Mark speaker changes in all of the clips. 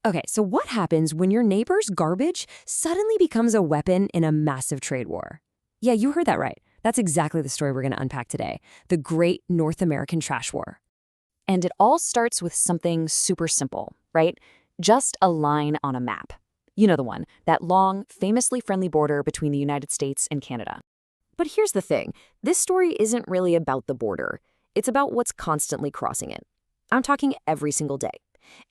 Speaker 1: Okay, so what happens when your neighbor's garbage suddenly becomes a weapon in a massive trade war? Yeah, you heard that right. That's exactly the story we're going to unpack today, the Great North American Trash War.
Speaker 2: And it all starts with something super simple, right? Just a line on a map. You know the one, that long, famously friendly border between the United States and Canada. But here's the thing, this story isn't really about the border. It's about what's constantly crossing it. I'm talking every single day.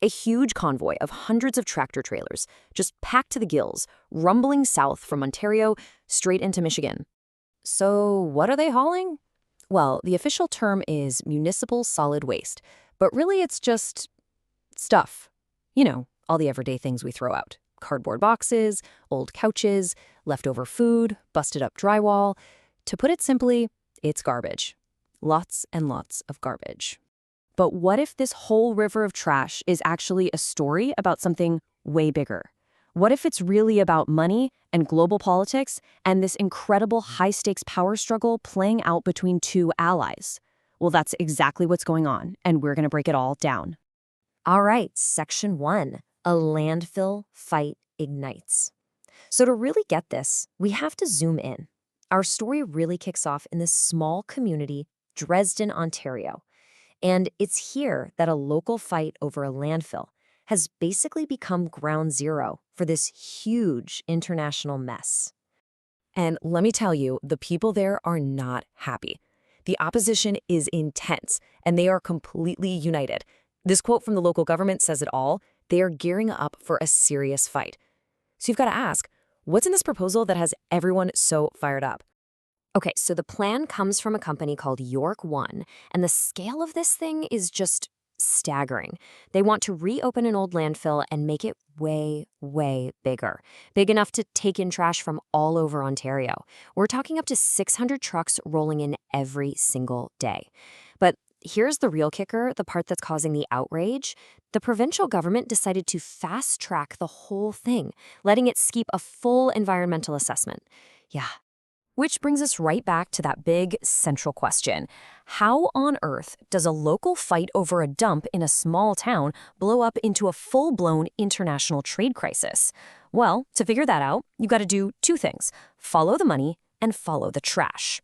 Speaker 2: A huge convoy of hundreds of tractor trailers, just packed to the gills, rumbling south from Ontario straight into Michigan. So what are they hauling? Well, the official term is municipal solid waste, but really it's just stuff. You know, all the everyday things we throw out. Cardboard boxes, old couches, leftover food, busted up drywall. To put it simply, it's garbage. Lots and lots of garbage. But what if this whole river of trash is actually a story about something way bigger? What if it's really about money and global politics and this incredible high-stakes power struggle playing out between two allies? Well, that's exactly what's going on, and we're going to break it all down.
Speaker 1: All right, Section 1, a landfill fight ignites. So to really get this, we have to zoom in. Our story really kicks off in this small community, Dresden, Ontario. And it's here that a local fight over a landfill has basically become ground zero for this huge international mess. And let me tell you, the people there are not happy. The opposition is intense, and they are completely united. This quote from the local government says it all. They are gearing up for a serious fight. So you've got to ask, what's in this proposal that has everyone so fired up? Okay, so the plan comes from a company called York One, and the scale of this thing is just staggering. They want to reopen an old landfill and make it way, way bigger. Big enough to take in trash from all over Ontario. We're talking up to 600 trucks rolling in every single day. But here's the real kicker, the part that's causing the outrage. The provincial government decided to fast-track the whole thing, letting it skip a full environmental assessment. Yeah. Which brings us right back to that big central question. How on earth does a local fight over a dump in a small town blow up into a full-blown international trade crisis? Well, to figure that out, you've got to do two things. Follow the money and follow the trash.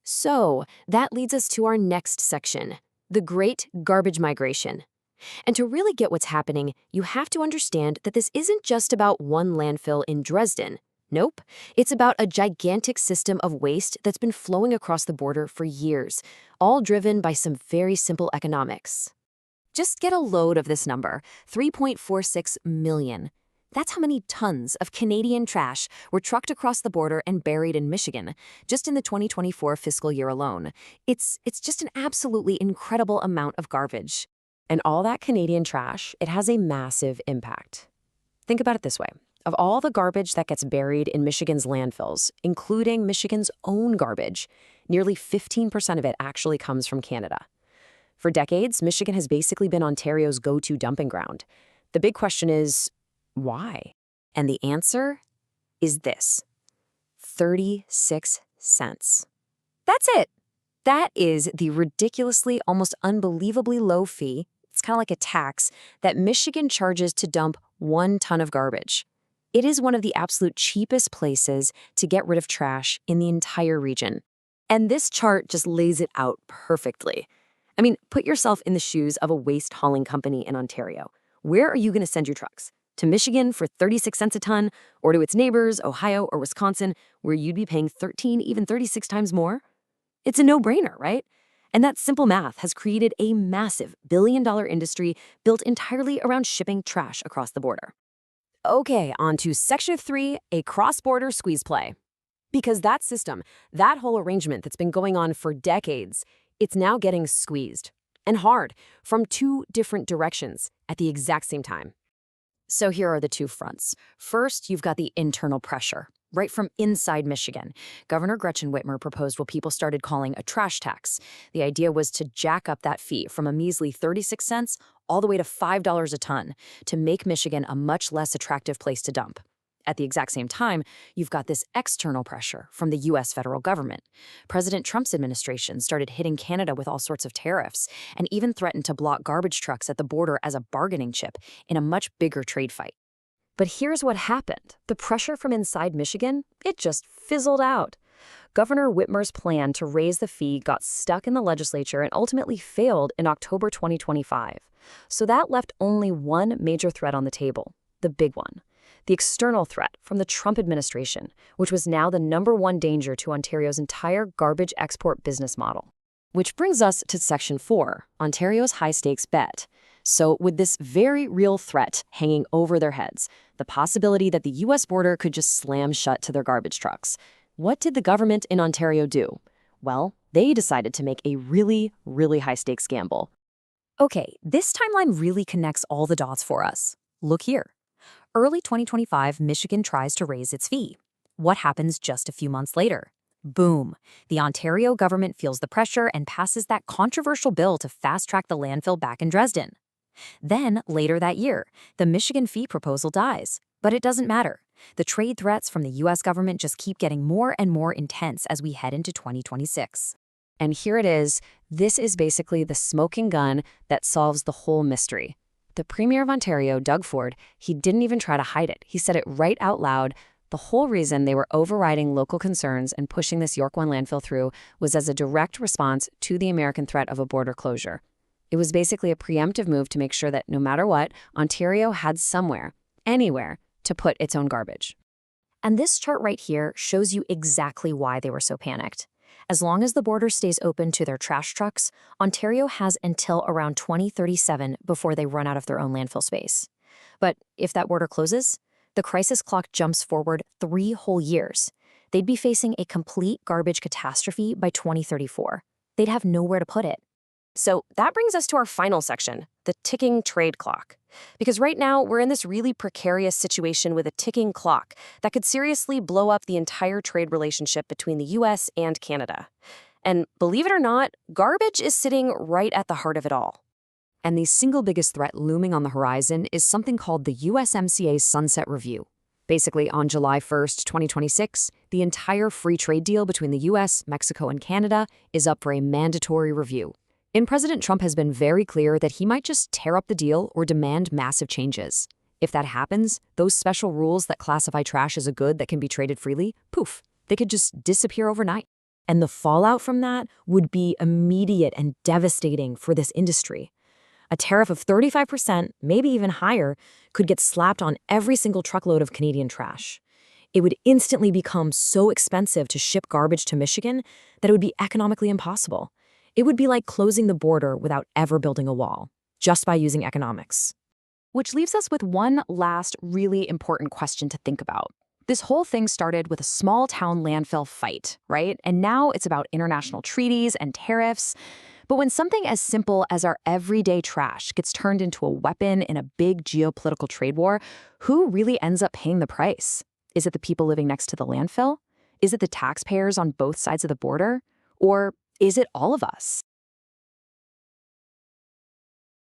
Speaker 1: So that leads us to our next section, the Great Garbage Migration. And to really get what's happening, you have to understand that this isn't just about one landfill in Dresden. Nope. It's about a gigantic system of waste that's been flowing across the border for years, all driven by some very simple economics. Just get a load of this number, 3.46 million. That's how many tons of Canadian trash were trucked across the border and buried in Michigan, just in the 2024 fiscal year alone. It's just an absolutely incredible amount of garbage. And all that Canadian trash, it has a massive impact. Think about it this way. Of all the garbage that gets buried in Michigan's landfills, including Michigan's own garbage, nearly 15% of it actually comes from Canada. For decades, Michigan has basically been Ontario's go-to dumping ground. The big question is, why? And the answer is this: 36 cents. That's it. That is the ridiculously, almost unbelievably low fee, it's kind of like a tax, that Michigan charges to dump 1 ton of garbage. It is one of the absolute cheapest places to get rid of trash in the entire region. And this chart just lays it out perfectly. I mean, put yourself in the shoes of a waste hauling company in Ontario. Where are you going to send your trucks? To Michigan for 36 cents a ton, or to its neighbors, Ohio or Wisconsin, where you'd be paying 13, even 36 times more? It's a no-brainer, right? And that simple math has created a massive billion-dollar industry built entirely around shipping trash across the border. Okay, on to Section 3, a cross-border squeeze play. Because that system, that whole arrangement that's been going on for decades, it's now getting squeezed. And hard, from two different directions at the exact same time. So here are the two fronts. First, you've got the internal pressure, right from inside Michigan. Governor Gretchen Whitmer proposed what people started calling a trash tax. The idea was to jack up that fee from a measly 36 cents all the way to $5 a ton to make Michigan a much less attractive place to dump.
Speaker 2: At the exact same time, you've got this external pressure from the US federal government. President Trump's administration started hitting Canada with all sorts of tariffs and even threatened to block garbage trucks at the border as a bargaining chip in a much bigger trade fight. But here's what happened. The pressure from inside Michigan, it just fizzled out. Governor Whitmer's plan to raise the fee got stuck in the legislature and ultimately failed in October 2025. So that left only one major threat on the table, the big one. The external threat from the Trump administration, which was now the #1 danger to Ontario's entire garbage export business model. Which brings us to Section 4, Ontario's high-stakes bet. So with this very real threat hanging over their heads, the possibility that the U.S. border could just slam shut to their garbage trucks, what did the government in Ontario do? Well, they decided to make a really, really high-stakes gamble.
Speaker 1: Okay, this timeline really connects all the dots for us. Look here. Early 2025, Michigan tries to raise its fee. What happens just a few months later? Boom. The Ontario government feels the pressure and passes that controversial bill to fast-track the landfill back in Dresden. Then, later that year, the Michigan fee proposal dies. But it doesn't matter. The trade threats from the U.S. government just keep getting more and more intense as we head into 2026.
Speaker 2: And here it is. This is basically the smoking gun that solves the whole mystery. The Premier of Ontario, Doug Ford, he didn't even try to hide it. He said it right out loud. The whole reason they were overriding local concerns and pushing this York 1 landfill through was as a direct response to the American threat of a border closure. It was basically a preemptive move to make sure that no matter what, Ontario had somewhere, anywhere, to put its own garbage.
Speaker 1: And this chart right here shows you exactly why they were so panicked. As long as the border stays open to their trash trucks, Ontario has until around 2037 before they run out of their own landfill space. But if that border closes, the crisis clock jumps forward 3 whole years. They'd be facing a complete garbage catastrophe by 2034. They'd have nowhere to put it.
Speaker 2: So that brings us to our final section, the ticking trade clock. Because right now, we're in this really precarious situation with a ticking clock that could seriously blow up the entire trade relationship between the U.S. and Canada. And believe it or not, garbage is sitting right at the heart of it all. And the single biggest threat looming on the horizon is something called the USMCA Sunset Review. Basically, on July 1st, 2026, the entire free trade deal between the U.S., Mexico, and Canada is up for a mandatory review. And President Trump has been very clear that he might just tear up the deal or demand massive changes. If that happens, those special rules that classify trash as a good that can be traded freely, poof, they could just disappear overnight. And the fallout from that would be immediate and devastating for this industry. A tariff of 35%, maybe even higher, could get slapped on every single truckload of Canadian trash. It would instantly become so expensive to ship garbage to Michigan that it would be economically impossible. It would be like closing the border without ever building a wall, just by using economics. Which leaves us with one last really important question to think about. This whole thing started with a small-town landfill fight, right? And now it's about international treaties and tariffs. But when something as simple as our everyday trash gets turned into a weapon in a big geopolitical trade war, who really ends up paying the price? Is it the people living next to the landfill? Is it the taxpayers on both sides of the border? Or is it all of us?